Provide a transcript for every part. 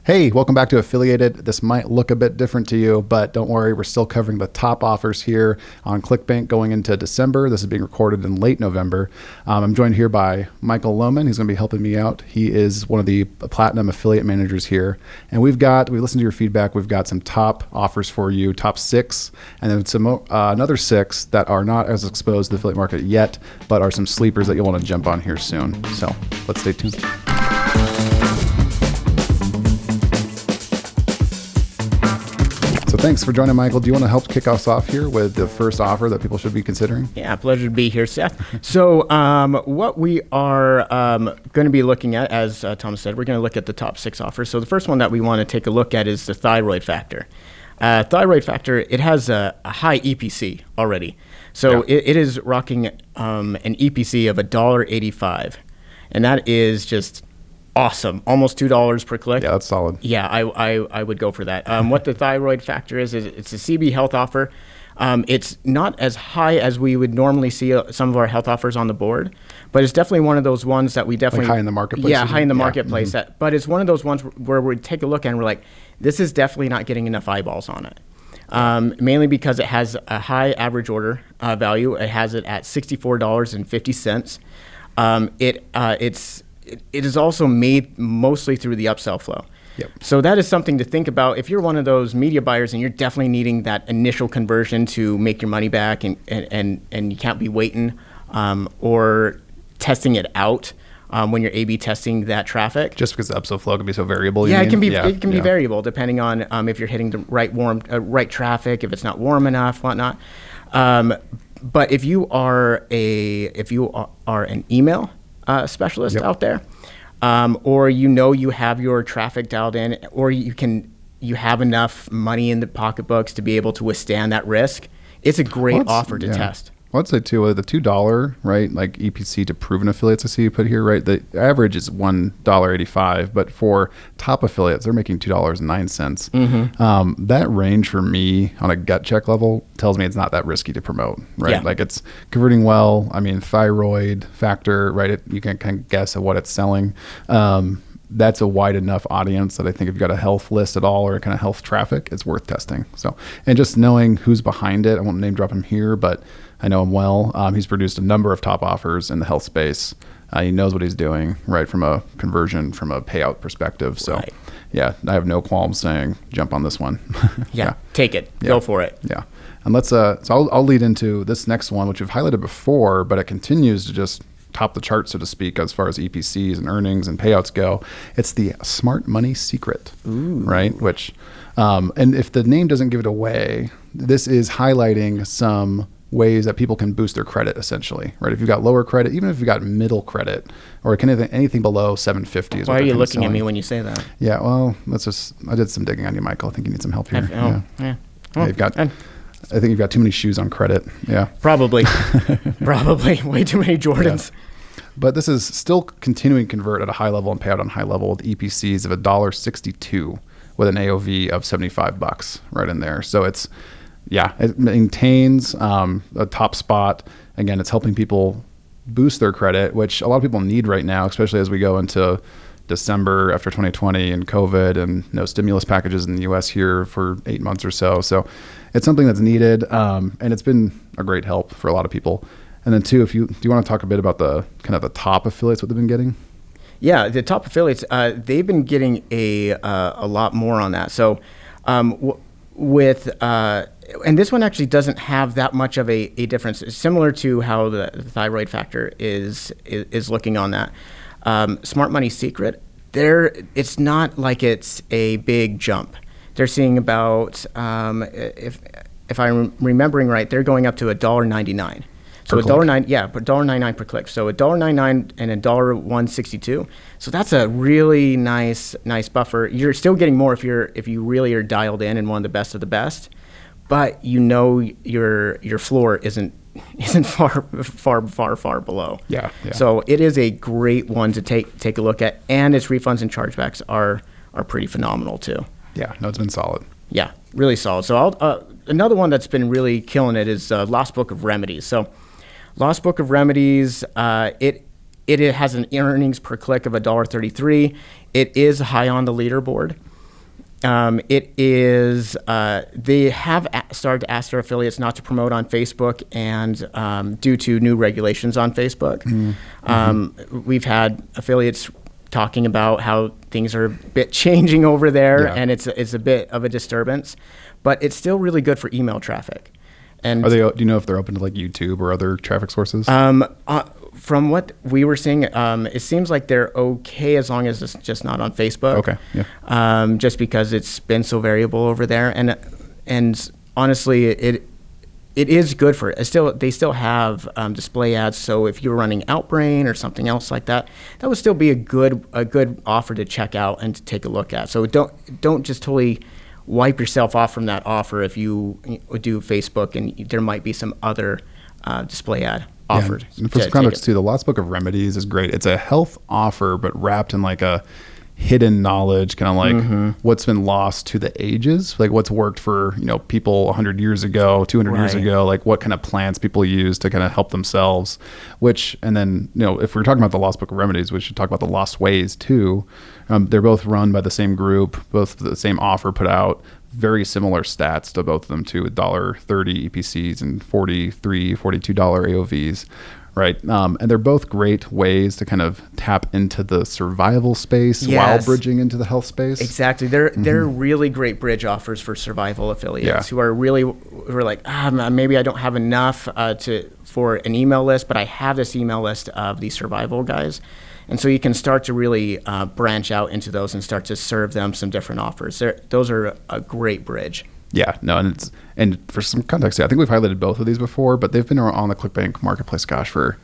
Hey, welcome back to Affiliated. This might look a bit different to you, but don't worry, we're still covering the top offers here on ClickBank going into December. This is being recorded in late November. I'm joined here by Michael Lohman. He's going to be helping me out. He is one of the Platinum affiliate managers here. And we listened to your feedback. We've got some top offers for you, top 6, and then some another 6 that are not as exposed to the affiliate market yet, but are some sleepers that you'll want to jump on here soon. So let's stay tuned. So thanks for joining, Michael. Do you want to help kick us off here with the first offer that people should be considering? Yeah, pleasure to be here, Seth. So what we are going to be looking at, as Thomas said, we're going to look at the top 6 offers. So the first one that we want to take a look at is the Thyroid Factor. Thyroid Factor, it has a high EPC already. So it is rocking an EPC of $1.85. And that is just awesome. Almost $2 per click. Yeah, that's solid. Yeah, I would go for that. What the Thyroid Factor is it's a CB health offer. It's not as high as we would normally see some of our health offers on the board, but it's definitely one of those ones that we definitely... Like high in the marketplace? Yeah, high in the marketplace. Mm-hmm. But it's one of those ones where we take a look and we're like, this is definitely not getting enough eyeballs on it. Mainly because it has a high average order value. It has it at $64.50. It is also made mostly through the upsell flow. Yep. So that is something to think about. If you're one of those media buyers and you're definitely needing that initial conversion to make your money back and you can't be waiting or testing it out when you're A/B testing that traffic. Just because the upsell flow can be so variable. Yeah, it can be variable depending on if you're hitting the right traffic, if it's not warm enough, whatnot. But if you are an email specialist out there, or you have your traffic dialed in, or you have enough money in the pocketbooks to be able to withstand that risk, it's a great offer to test. Well, I'd say too, the $2, right, like EPC to proven affiliates, I see you put here, right? The average is $1.85, but for top affiliates, they're making $2.09. Mm-hmm. That range for me on a gut check level tells me it's not that risky to promote, right? Yeah. Like it's converting well. I mean, Thyroid Factor, right? You can kind of guess at what it's selling. That's a wide enough audience that I think if you've got a health list at all or kind of health traffic, it's worth testing. So, and just knowing who's behind it, I won't name drop him here, but I know him well. He's produced a number of top offers in the health space. He knows what he's doing, right, from a conversion, from a payout perspective. So, yeah, I have no qualms saying jump on this one. Yeah, take it. Yeah. Go for it. Yeah. And let's, so I'll lead into this next one, which we've highlighted before, but it continues to just top the chart, so to speak, as far as EPCs and earnings and payouts go. It's the Smart Money Secret, right? Which, and if the name doesn't give it away, this is highlighting some ways that people can boost their credit, essentially, right? If you've got lower credit, even if you've got middle credit, or anything below 750 is Why are you looking at me when you say that? Yeah, well, I did some digging on you, Michael. I think you need some help here. I think you've got too many shoes on credit. Yeah. Probably. Way too many Jordans. Yeah. But this is still continuing to convert at a high level and pay out on high level with EPCs of $1.62 with an AOV of $75 right in there. So it maintains a top spot. Again, it's helping people boost their credit, which a lot of people need right now, especially as we go into December after 2020 and COVID and no stimulus packages in the US here for 8 months or so. So it's something that's needed. And it's been a great help for a lot of people. And then two, do you want to talk a bit about the kind of the top affiliates, what they've been getting? Yeah, the top affiliates, they've been getting a lot more on that. So and this one actually doesn't have that much of a difference. It's similar to how the Thyroid Factor is looking on that. Smart Money Secret, it's not like it's a big jump. They're seeing about, if I'm remembering right, they're going up to $1.99. So $1.99 per click. So $1.99 and $1.162. So that's a really nice buffer. You're still getting more if you really are dialed in and one of the best of the best, but your floor isn't far below. Yeah. So it is a great one to take a look at, and its refunds and chargebacks are pretty phenomenal too. Yeah, no, it's been solid. Yeah, really solid. So another one that's been really killing it is Lost Book of Remedies. So Lost Book of Remedies, it has an earnings per click of $1.33. It is high on the leaderboard. It is, they have started to ask their affiliates not to promote on Facebook, and due to new regulations on Facebook. We've had affiliates talking about how things are a bit changing over there, and it's a bit of a disturbance, but it's still really good for email traffic. And Are they? Do you know if they're open to like YouTube or other traffic sources? From what we were seeing, it seems like they're okay as long as it's just not on Facebook. Okay, yeah. Just because it's been so variable over there, and honestly, it is good for it. They still have display ads. So if you're running Outbrain or something else like that, that would still be a good offer to check out and to take a look at. So don't just totally wipe yourself off from that offer if you do Facebook, and there might be some other display ad offered. And for some context too, the last book of Remedies is great. It's a health offer, but wrapped in like a hidden knowledge, kind of like what's been lost to the ages, like what's worked for, people 100 years ago, 200 years ago, like what kind of plants people use to kind of help themselves, and then, if we're talking about the Lost Book of Remedies, we should talk about the Lost Ways too. They're both run by the same group, both the same offer put out, very similar stats to both of them too, $1.30 EPCs and $43, $42 AOVs. Right. And they're both great ways to kind of tap into the survival space while bridging into the health space. Exactly. They're really great bridge offers for survival affiliates who are like, maybe I don't have enough for an email list, but I have this email list of these survival guys. And so you can start to really branch out into those and start to serve them some different offers. Those are a great bridge. Yeah, no, and for some context, I think we've highlighted both of these before, but they've been on the ClickBank marketplace, for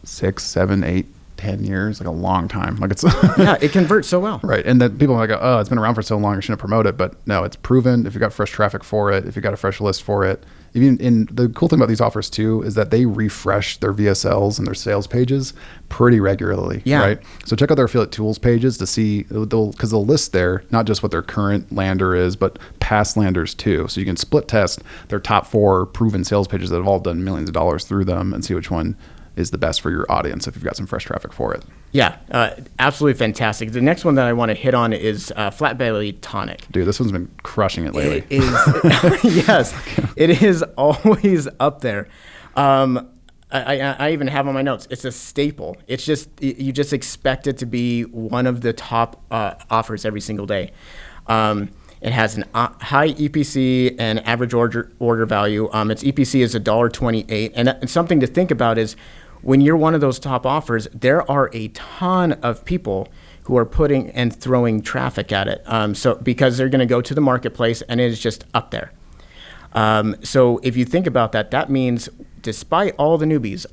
6, 7, 8, 10 years, like a long time. Like it's it converts so well. Right. And then people are like, oh, it's been around for so long, I shouldn't promote it. But no, it's proven. If you got fresh traffic for it, if you got a fresh list for it, even the cool thing about these offers too is that they refresh their VSLs and their sales pages pretty regularly. Yeah. Right. So check out their affiliate tools pages to see, because they'll list there not just what their current lander is, but past landers too. So you can split test their top 4 proven sales pages that have all done millions of dollars through them and see which one is the best for your audience if you've got some fresh traffic for it. Yeah, absolutely fantastic. The next one that I want to hit on is Flat Belly Tonic. Dude, this one's been crushing it lately. It is, yes, it is always up there. I even have on my notes, it's a staple. It's just, you just expect it to be one of the top offers every single day. It has an high EPC and average order value. Its EPC is $1.28. And something to think about is when you're one of those top offers, there are a ton of people who are putting and throwing traffic at it. So because they're going to go to the marketplace and it is just up there. So if you think about that, that means despite all the newbies,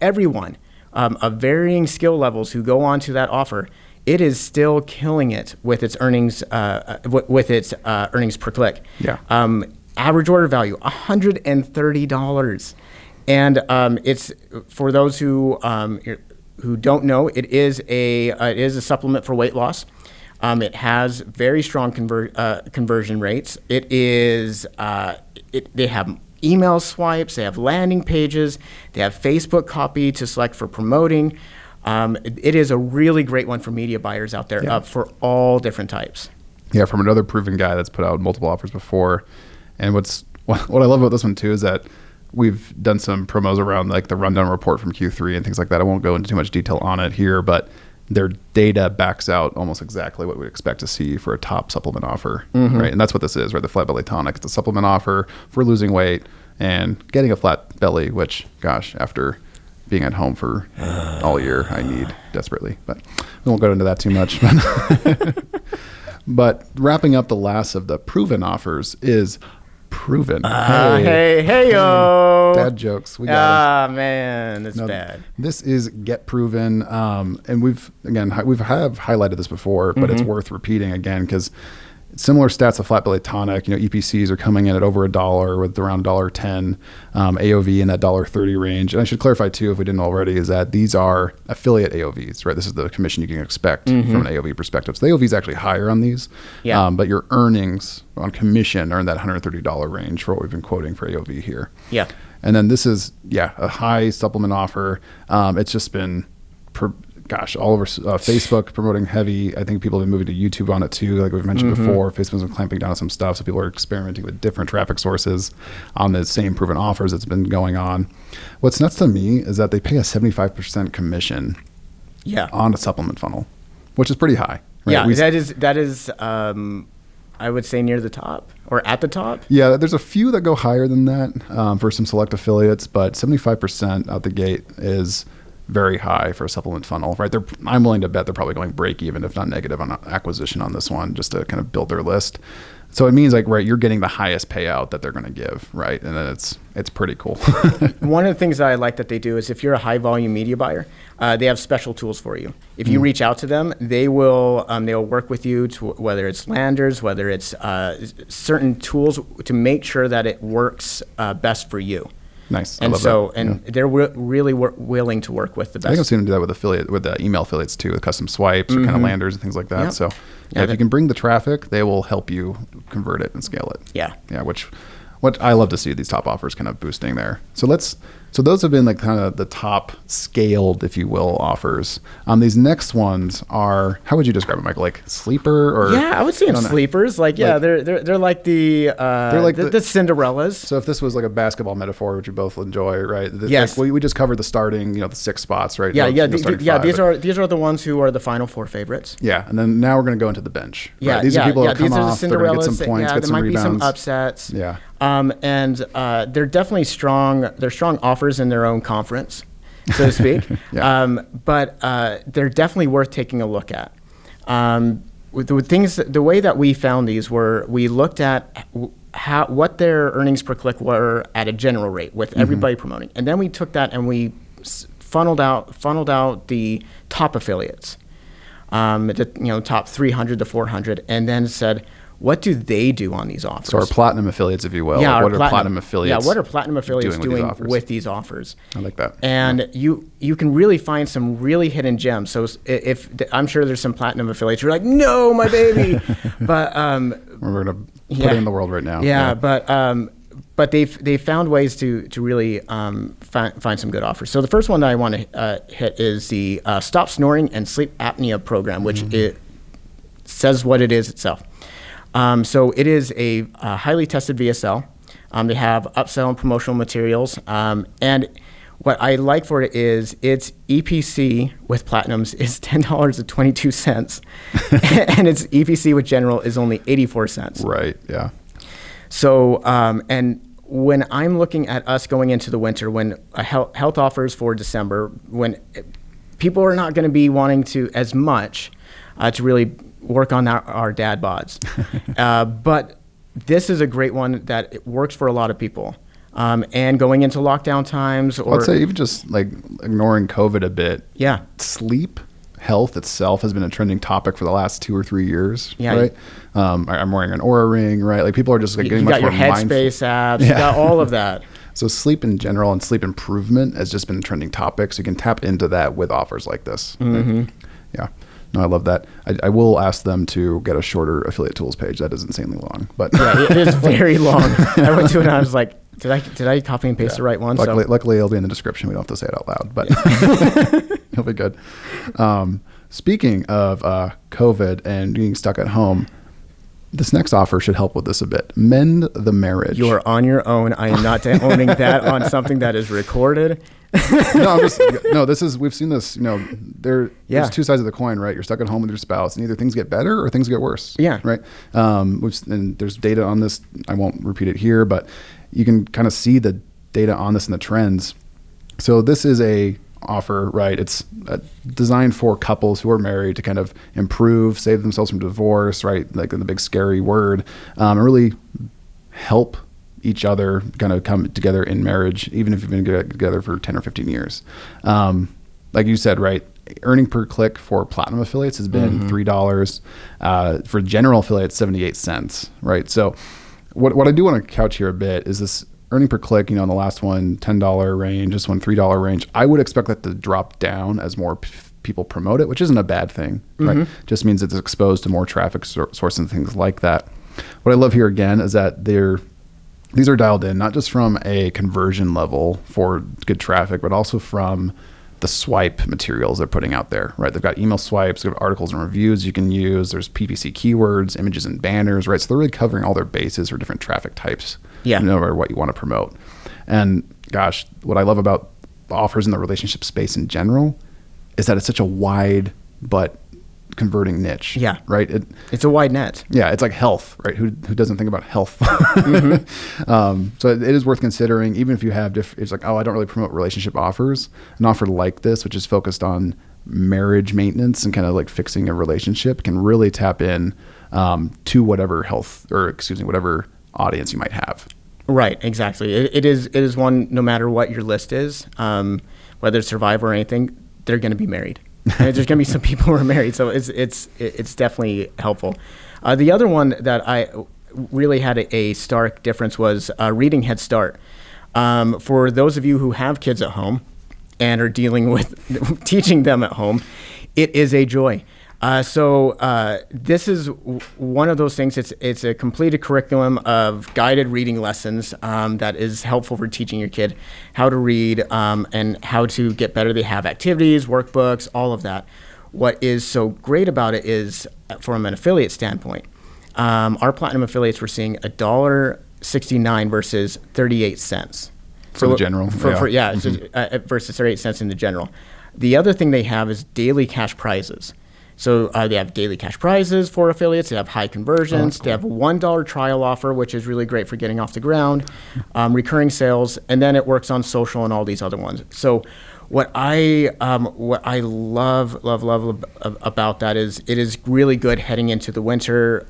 everyone of varying skill levels who go on to that offer, it is still killing it with its earnings, earnings per click. Yeah. Average order value, $130. And it's for those who don't know, it is a supplement for weight loss. It has very strong conversion rates. It is they have email swipes, they have landing pages, they have Facebook copy to select for promoting. It is a really great one for media buyers out there for all different types. Yeah, from another proven guy that's put out multiple offers before. And what I love about this one too is that we've done some promos around like the rundown report from Q3 and things like that. I won't go into too much detail on it here, but their data backs out almost exactly what we'd expect to see for a top supplement offer, right? And that's what this is, right? The Flat Belly Tonic. It's a supplement offer for losing weight and getting a flat belly, which, gosh, after being at home for all year, I need desperately. But we won't go into that too much. But wrapping up the last of the proven offers is Proven. Hey, yo. Dad jokes. We got man, it's bad. This is Get Proven. And we've highlighted this before, but it's worth repeating again because similar stats to Flat Belly Tonic. EPCs are coming in at over $1 with around $1.10, AOV in that $1.30 range. And I should clarify too, if we didn't already, is that these are affiliate AOVs, right? This is the commission you can expect from an AOV perspective. So the AOV is actually higher on these, but your earnings on commission are in that $130 range for what we've been quoting for AOV here. Yeah. And then this is, a high supplement offer. It's just been gosh, all over Facebook promoting heavy. I think people have been moving to YouTube on it too, like we've mentioned before. Facebook's been clamping down on some stuff, so people are experimenting with different traffic sources on the same proven offers that's been going on. What's nuts to me is that they pay a 75% commission on a supplement funnel, which is pretty high. Right? Yeah, that is I would say near the top or at the top. Yeah, there's a few that go higher than that for some select affiliates, but 75% out the gate is very high for a supplement funnel, right? I'm willing to bet they're probably going break even, if not negative, on acquisition on this one, just to kind of build their list. So it means like, right, you're getting the highest payout that they're going to give, right? And then it's pretty cool. One of the things that I like that they do is if you're a high volume media buyer, they have special tools for you. If you reach out to them, they'll work with you to whether it's landers, whether it's certain tools to make sure that it works best for you. Nice. And they're really willing to work with the best. I think I've seen them do that with the email affiliates too, with custom swipes or kind of landers and things like that. Yep. So if you can bring the traffic, they will help you convert it and scale it. Yeah. Yeah. What I love to see these top offers kind of boosting there. So those have been like kind of the top scaled, if you will, offers. These next ones are, how would you describe it, Michael? Like sleeper or? Yeah, I would say sleepers. Like, yeah, they're like the Cinderellas. So if this was like a basketball metaphor, which we both enjoy, right? Yes. Like we just covered the starting, the 6 spots, right? Yeah, these are the ones who are the final 4 favorites. Yeah, and then now we're going to go into the bench. Yeah, right? These are people that come these are off, the they're going to get Cinderellas. some points, get some there might rebounds. be some upsets. Yeah. And they're definitely strong. They're strong offers in their own conference, so to speak. But they're definitely worth taking a look at. The way that we found these were we looked at what their earnings per click were at a general rate with everybody promoting, and then we took that and we funneled out the top affiliates, top 300 to 400, and then said, what do they do on these offers? So our platinum affiliates, if you will. Yeah, what are platinum affiliates? Yeah, what are platinum affiliates doing with these offers? I like that. And you can really find some really hidden gems. So if I'm sure there's some platinum affiliates who are like, no, my baby, but we're gonna put it in the world right now. Yeah. But they've found ways to really find some good offers. So the first one that I want to hit is the Stop Snoring and Sleep Apnea program, which it says what it is itself. So it is a highly tested VSL. They have upsell and promotional materials. And what I like for it is its EPC with Platinums is $10.22. And its EPC with General is only 84 cents. Right, yeah. So, and when I'm looking at us going into the winter, when health offers for December, when people are not going to be wanting to as much to really work on our dad bods. But this is a great one that it works for a lot of people. And going into lockdown times, I'd say even just like ignoring COVID a bit. Yeah. Sleep health itself has been a trending topic for the last 2 or 3 years. Yeah. Right. I'm wearing an Oura ring, right? Like people are just like getting much more mindful. You got your Headspace apps, you got all of that. So sleep in general and sleep improvement has just been a trending topic. So you can tap into that with offers like this. Mm-hmm. Right? Yeah. No, I love that. I will ask them to get a shorter affiliate tools page. That is insanely long, but yeah, it is very long. I went to it and I was like, did I copy and paste the right one? Luckily, it'll be in the description. We don't have to say it out loud, but it'll be good. Speaking of COVID and being stuck at home, this next offer should help with this a bit. Mend the marriage. You are on your own. I am not owning that on something that is recorded. We've seen this, there's 2 sides of the coin, right? You're stuck at home with your spouse and either things get better or things get worse. Yeah. Right. And there's data on this. I won't repeat it here, but you can kind of see the data on this and the trends. So this is a offer, right? It's designed for couples who are married to kind of improve, save themselves from divorce, right? Like the big scary word, and really help each other kind of come together in marriage, even if you've been together for 10 or 15 years. Like you said, right? Earning per click for platinum affiliates has been $3. For general affiliates, 78 cents, right? So what I do want to couch here a bit is this earning per click, in the last one, $10 range, this one, $3 range. I would expect that to drop down as more people promote it, which isn't a bad thing, right? Just means it's exposed to more traffic sources and things like that. What I love here again is that these are dialed in, not just from a conversion level for good traffic, but also from the swipe materials they're putting out there, right? They've got email swipes, they've got articles and reviews you can use. There's PPC keywords, images and banners, right? So they're really covering all their bases for different traffic types, no matter what you want to promote. And gosh, what I love about offers in the relationship space in general is that it's such a wide but converting niche. Yeah. Right. It's a wide net. Yeah. It's like health, right? Who doesn't think about health? So it is worth considering, even if you have it's like, oh, I don't really promote relationship offers. An offer like this, which is focused on marriage maintenance and kind of like fixing a relationship, can really tap in to whatever whatever audience you might have. Right. Exactly. It is one, no matter what your list is, whether it's Survivor or anything, they're going to be married. And there's going to be some people who are married, so it's definitely helpful. The other one that I really had a stark difference was Reading Head Start. For those of you who have kids at home and are dealing with teaching them at home, it is a joy. So this is one of those things. It's a completed curriculum of guided reading lessons that is helpful for teaching your kid how to read and how to get better. They have activities, workbooks, all of that. What is so great about it is, from an affiliate standpoint, our platinum affiliates were seeing $1.69 versus 38 cents. For the general? Versus 38 cents in the general. The other thing they have is daily cash prizes. So they have daily cash prizes for affiliates. They have high conversions. Cool. They have a $1 trial offer, which is really great for getting off the ground, recurring sales, and then it works on social and all these other ones. So what I love about that is it is really good heading into the winter.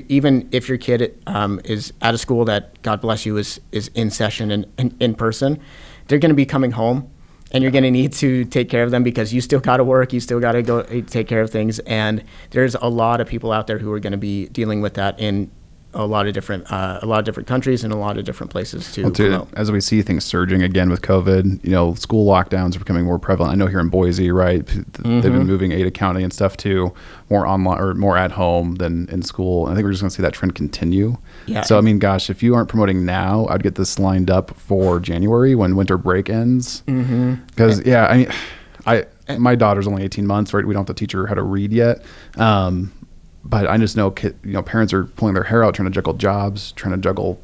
Even if your kid is out of school, that God bless you is in session and in person, they're going to be coming home. And you're going to need to take care of them because you still got to work, you still got to go take care of things. And there's a lot of people out there who are going to be dealing with that in a lot of different countries and a lot of different places too. As we see things surging again with COVID, school lockdowns are becoming more prevalent. I know here in Boise, right, they've been moving Ada County and stuff to more online or more at home than in school. And I think we're just going to see that trend continue. Yeah. So, gosh, if you aren't promoting now, I'd get this lined up for January when winter break ends. Because, my daughter's only 18 months, right? We don't have to teach her how to read yet. But I just know, parents are pulling their hair out, trying to juggle jobs, trying to juggle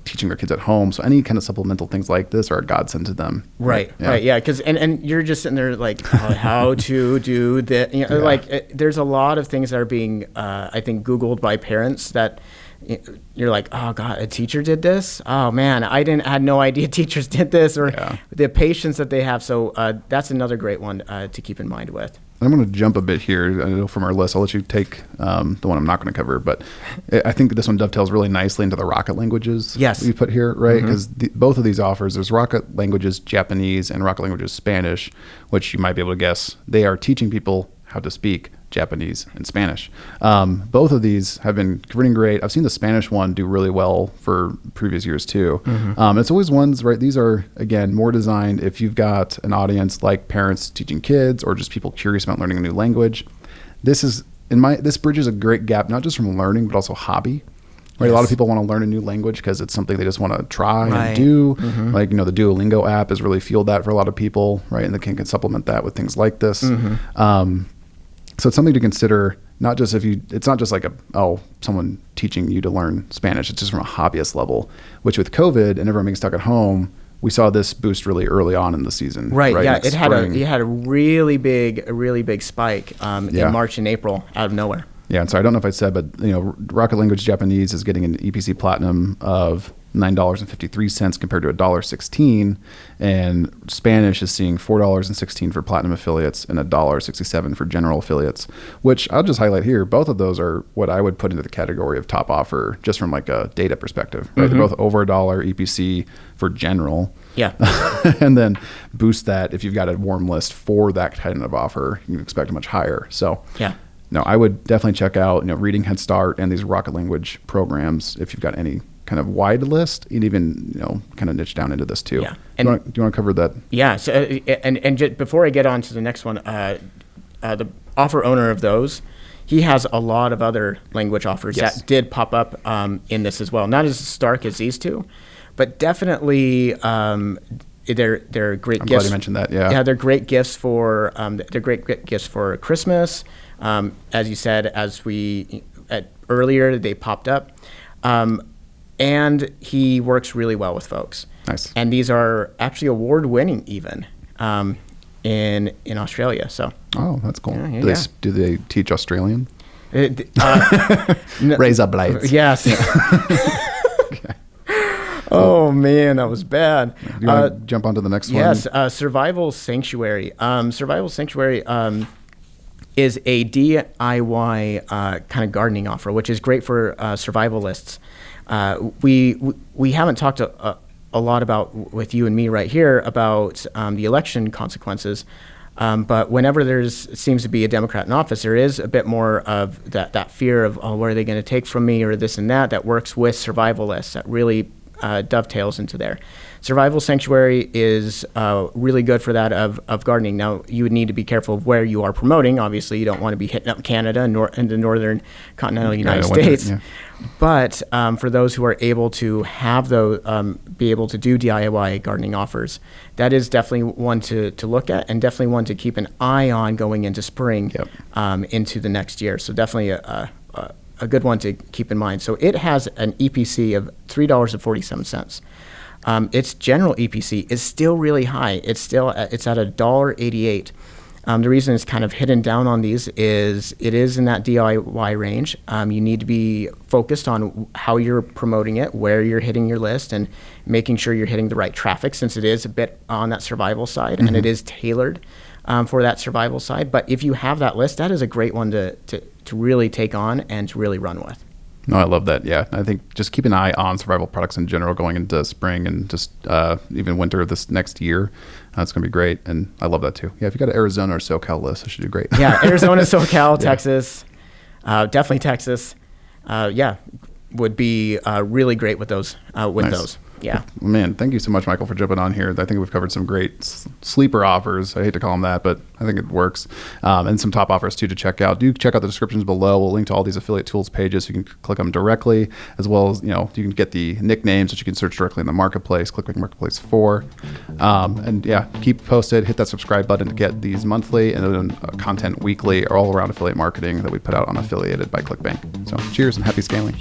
teaching their kids at home. So any kind of supplemental things like this are a godsend to them. Right. Yeah. Because and you're just sitting there like, how to do that? There's a lot of things that are being, I think, Googled by parents that you're like, oh God, a teacher did this? Oh man, I had no idea teachers did this, or the patience that they have. So that's another great one to keep in mind with. I'm going to jump a bit here. I know from our list, I'll let you take the one I'm not going to cover, but I think this one dovetails really nicely into the rocket languages we put here, right? Because both of these offers, there's rocket languages Japanese and rocket languages Spanish, which you might be able to guess. They are teaching people how to speak Japanese and Spanish. Both of these have been converting great. I've seen the Spanish one do really well for previous years too. It's always ones, right? These are, again, more designed if you've got an audience like parents teaching kids or just people curious about learning a new language. This bridges a great gap, not just from learning, but also hobby. Right, yes. A lot of people want to learn a new language because it's something they just want to try and do. Like, the Duolingo app has really fueled that for a lot of people, right? And they can supplement that with things like this. So it's something to consider, it's not just like someone teaching you to learn Spanish. It's just from a hobbyist level, which with COVID and everyone being stuck at home, we saw this boost really early on in the season. Right. Yeah. It had a really big spike in March and April out of nowhere. Yeah. And so I don't know if I said, but Rocket Language Japanese is getting an EPC Platinum of $9.53 compared to $1.16, and Spanish is seeing $4.16 for platinum affiliates and $1.67 for general affiliates, which I'll just highlight here. Both of those are what I would put into the category of top offer, just from like a data perspective. Right? They're both over $1 EPC for general. Yeah. And then boost that if you've got a warm list for that kind of offer, you expect much higher. So no, I would definitely check out Reading Head Start and these Rocket Language programs if you've got any kind of wide list, and even kind of niche down into this too. Yeah. And do you want to cover that? Yeah. So and just before I get on to the next one, the offer owner of those, he has a lot of other language offers that did pop up in this as well. Not as stark as these two, but definitely they're great I'm gifts. glad you mentioned that. Yeah. Yeah, they're great gifts for great gifts for Christmas. As you said, earlier they popped up, and he works really well with folks. Nice. And these are actually award-winning even in Australia. So. Oh, that's cool. Yeah. Do they teach Australian? No, Razor blades. Yes. Okay. Oh man, that was bad. You want to jump onto the next one? Yes, Survival Sanctuary. Survival Sanctuary is a DIY kind of gardening offer, which is great for survivalists. We haven't talked a lot about with you and me right here about the election consequences. But whenever seems to be a Democrat in office, there is a bit more of that fear of, oh, what are they going to take from me, or this and that works with survivalists, that really dovetails into there. Survival Sanctuary is really good for that of gardening. Now, you would need to be careful of where you are promoting. Obviously, you don't want to be hitting up Canada and the northern continental United States. Yeah. But for those who are able to have be able to do DIY gardening offers, that is definitely one to look at, and definitely one to keep an eye on going into spring, into the next year. So definitely a good one to keep in mind. So it has an EPC of $3.47. Its general EPC is still really high. It's at $1.88. The reason it's kind of hidden down on these is it is in that DIY range. You need to be focused on how you're promoting it, where you're hitting your list, and making sure you're hitting the right traffic, since it is a bit on that survival side, and it is tailored for that survival side. But if you have that list, that is a great one to really take on and to really run with. No, I love that. Yeah, I think just keep an eye on survival products in general going into spring and just even winter of this next year. It's going to be great, and I love that too. Yeah, if you got an Arizona or SoCal list, it should do great. Yeah, Arizona, SoCal, Texas, definitely Texas. Would be really great with those. Those. Yeah. Man, thank you so much, Michael, for jumping on here. I think we've covered some great sleeper offers. I hate to call them that, but I think it works. And some top offers too to check out. Do check out the descriptions below. We'll link to all these affiliate tools pages. So you can click them directly, as well as, you can get the nicknames that you can search directly in the marketplace, ClickBank Marketplace 4. And yeah, keep posted, hit that subscribe button to get these monthly and then content weekly or all around affiliate marketing that we put out on Affiliated by ClickBank. So cheers and happy scaling.